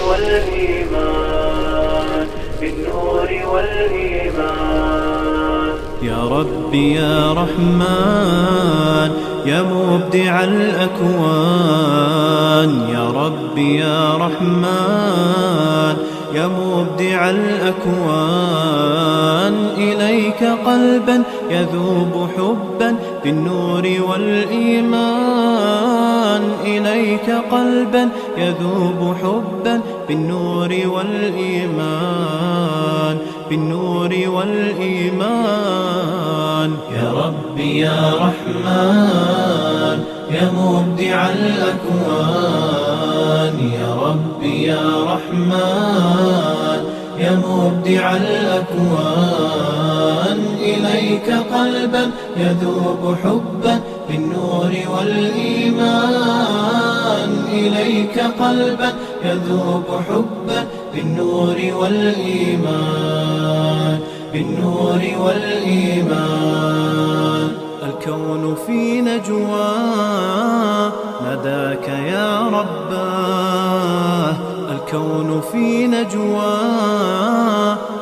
والإيمان، بالنور والإيمان. يا ربي يا رحمن يا مبدع الأكوان، يا ربي يا رحمن يا مبدع الأكوان، إليك قلبا يذوب حبا بالنور والإيمان، إليك قلبا يذوب حبا بالنور والإيمان، بالنور والإيمان. يا ربي يا رحمن يا مبدع الأكوان، يا ربي يا رحمن يا مبدع الأكوان، إليك قلبا يذوب حبا بالنور والإيمان، إليك قلبا يذوب حبا بالنور والإيمان، بالنور والإيمان. الكون في نجوى نداك يا رباه، الكون في نجوى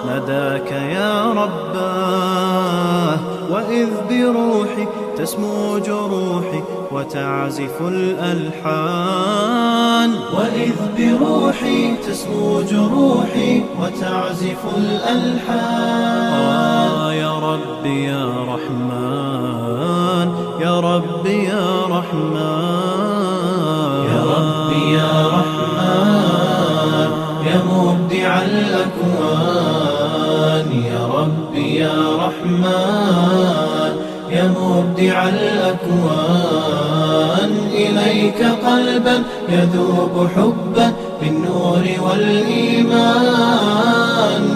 نداك يا رباه، وإذ بروحي تسمو جروحي وتعزف الألحان، وإذ بروحي تسمو جروحي وتعزف الألحان. يا ربي يا رحمن يا ربي يا رحمن، يا ربي يا رحمن يا مبدع الأكوان، يا ربي يا رحمن يا مبدع الأكوان، إليك قلبا يذوب حبا بالنور والإيمان،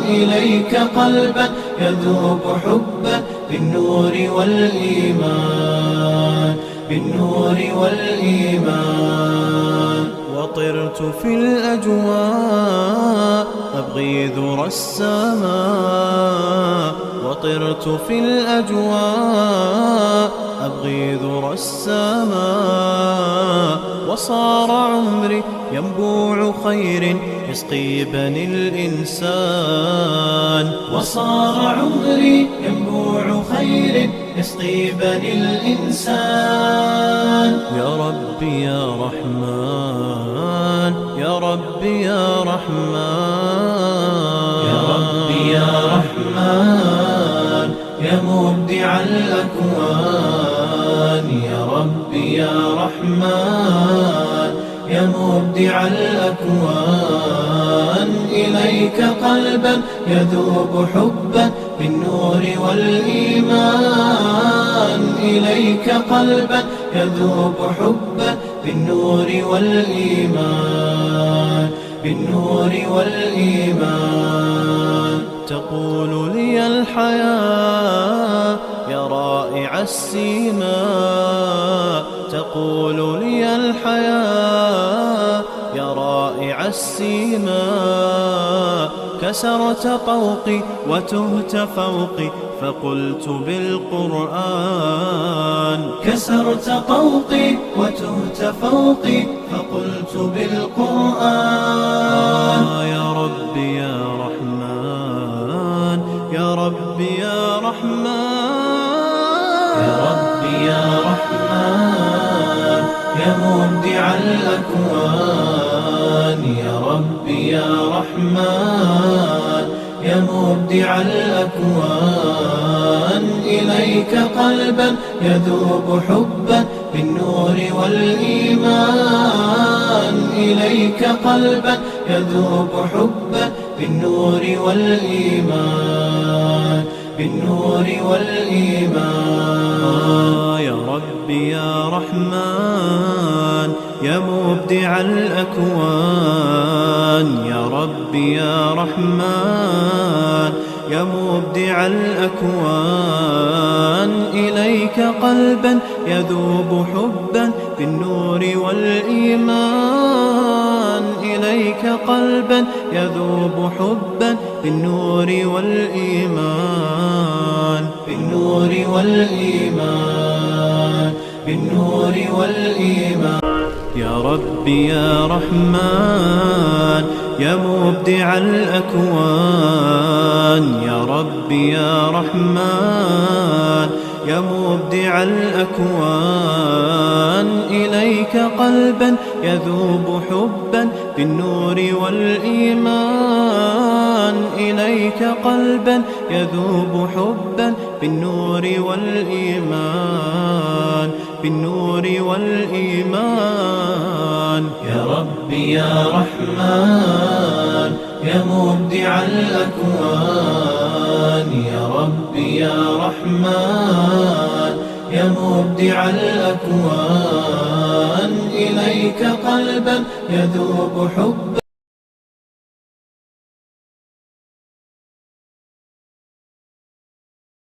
إليك قلبا يذوب حبا بالنور والإيمان، بالنور والإيمان. وطرت في الأجواء أبغي ذرى السماء، وطرت في الأجواء أبغي ذرى السماء، وصار عمري ينبوع خير يسقي بني الإنسان، وصار عمري ينبوع خير يسقي بني الإنسان. يا ربي يا رحمن يا ربي يا رحمن، يا ربي يا رحمن يا مبدع الأكوان، يا ربي يا رحمن يا مبدع الأكوان، إليك قلبا يذوب حبا بالنور والإيمان، إليك قلبا يذوب حبا بالنور والإيمان، بالنور والإيمان. تقول لي الحياة يا رائع السيماء، تقول لي الحياة يا رائع السيماء، كسرت طوقي وتهت فوقي فقلت بالقرآن، كسرت طوقي وتهت فوقي فقلت بالقرآن. يا ربي يا رحمن يا ربي يا رحمن، يا ربي يا رحمن يا مبدع الأكوان، يا ربي يا رحمن يا مبدع الأكوان، إليك قلبا يذوب حبا بالنور والإيمان، إليك قلبا يذوب حبا بالنور والإيمان، بالنور والإيمان. يا ربي يا رحمن يا مبدع الأكوان، يا ربي يا رحمن يا مبدع الأكوان، إليك قلبا يذوب حبا بالنور والإيمان، إليك قلبا يذوب حبا بالنور والإيمان، بالنور والإيمان، بالنور والإيمان. يا ربي يا رحمن يا مبدع الأكوان يا ربي يا رحمن يا مبدع الأكوان إليك قلبا يذوب حبا بالنور والإيمان إليك قلبا يذوب حبا بالنور والإيمان بالنور والإيمان يا ربي يا رحمن يا مبدع الأكوان يا ربي يا رحمن يا مبدع الأكوان إليك قلبا يذوب حبا